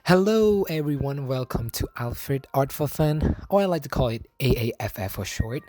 Hello, everyone. Welcome to Alfred Art for Fun, or I like to call it AAFF for short.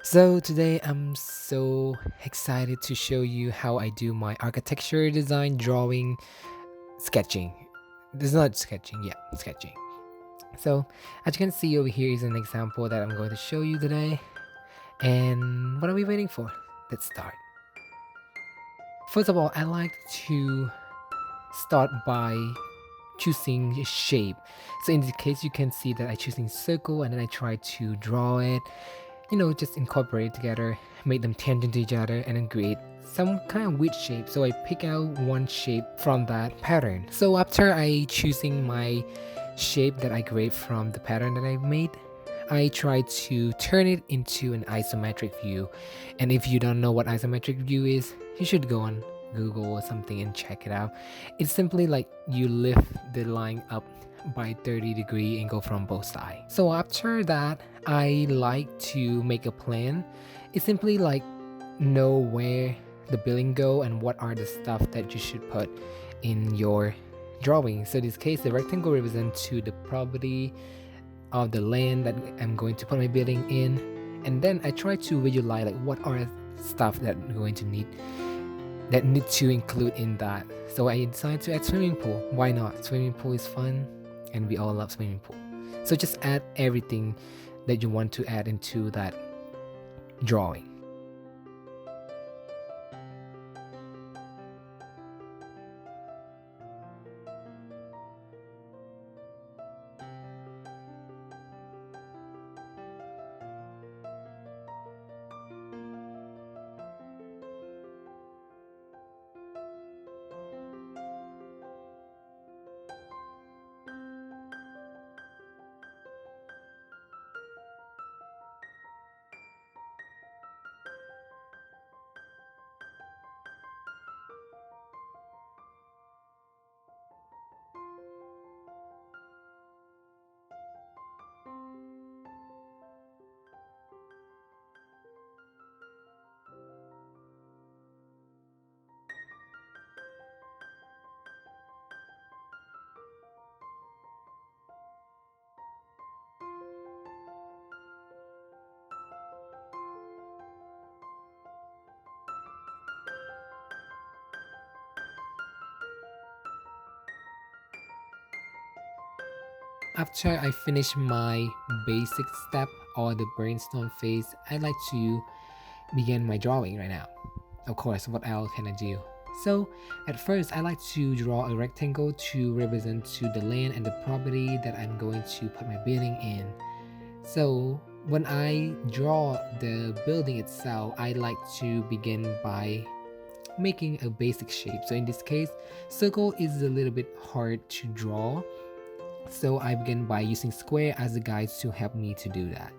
So, today I'm so excited to show you how I do my architecture, design, drawing, sketching. This is not sketching, yeah, sketching. So, as you can see over here is an example that I'm going to show you today. And what are we waiting for? Let's start. First of all, I like to start by choosing a shape. So in this case, you can see that I choosing circle and then I try to draw it, just incorporate it together, make them tangent to each other and then create some kind of weird shape. So I pick out one shape from that pattern. So after I choosing my shape that I create from the pattern that I made, I try to turn it into an isometric view. And if you don't know what isometric view is, you should go on Google or something and check it out. It's simply like you lift the line up by 30 degree and go from both sides. So after that, I like to make a plan. It's simply like know where the building go and what are the stuff that you should put in your drawing. So in this case, the rectangle represents to the property of the land that I'm going to put my building in, and then I try to visualize like what are stuff that I'm going to need to include in that. So I decided to add swimming pool. Why not? Swimming pool is fun, and we all love swimming pool. So just add everything that you want to add into that drawing. After I finish my basic step or the brainstorm phase, I like to begin my drawing right now. Of course, what else can I do? So, at first, I like to draw a rectangle to represent to the land and the property that I'm going to put my building in. So, when I draw the building itself, I like to begin by making a basic shape. So in this case, circle is a little bit hard to draw. So I begin by using square as a guide to help me to do that.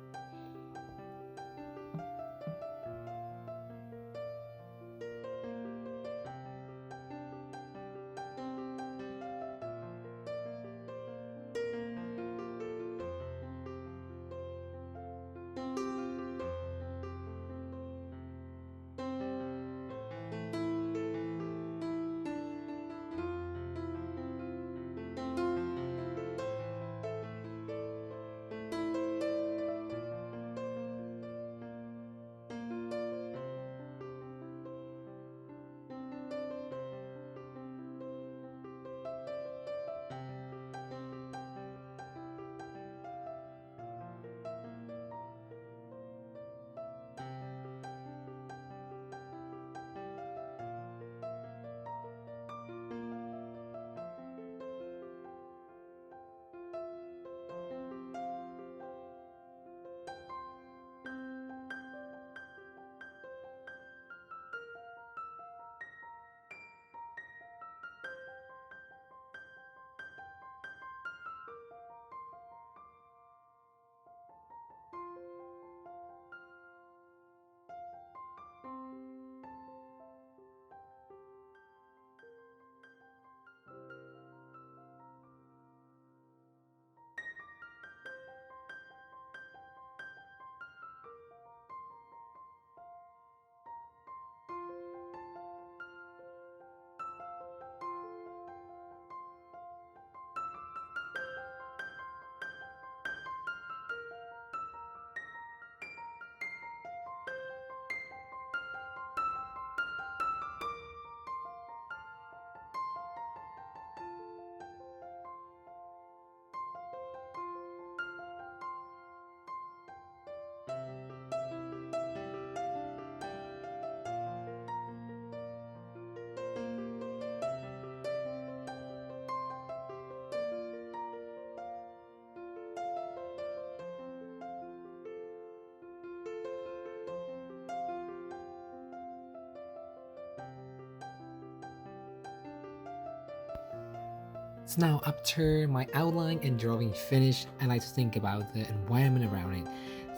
So now after my outline and drawing finished, I like to think about the environment around it.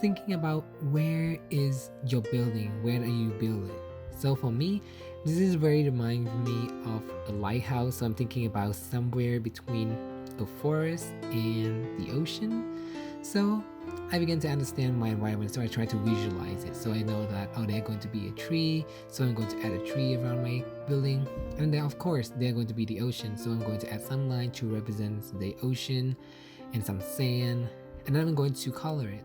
Thinking about where is your building, where are you building? So for me, this is very reminds me of a lighthouse. So I'm thinking about somewhere between a forest and the ocean. So I began to understand my environment, so I try to visualize it. So I know that, oh, there's going to be a tree, so I'm going to add a tree around my building. And then, of course, there's going to be the ocean, so I'm going to add some line to represent the ocean and some sand, and then I'm going to color it.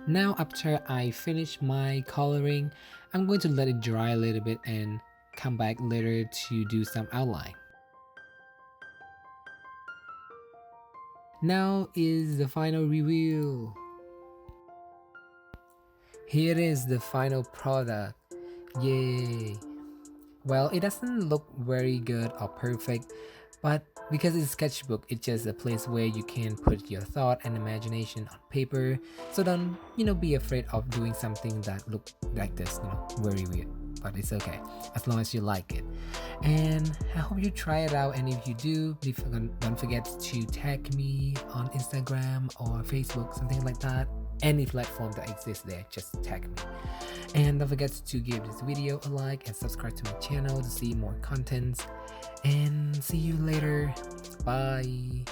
Now after I finish my coloring, I'm going to let it dry a little bit and come back later to do some outline. Now is the final review. Here is the final product. Yay! Well, it doesn't look very good or perfect, but because it's a sketchbook, it's just a place where you can put your thought and imagination on paper. So don't, be afraid of doing something that look like this, very weird. But it's okay, as long as you like it. And I hope you try it out. And if you do, don't forget to tag me on Instagram or Facebook, something like that. Any platform that exists there, just tag me. And don't forget to give this video a like and subscribe to my channel to see more contents. And see you later. Bye.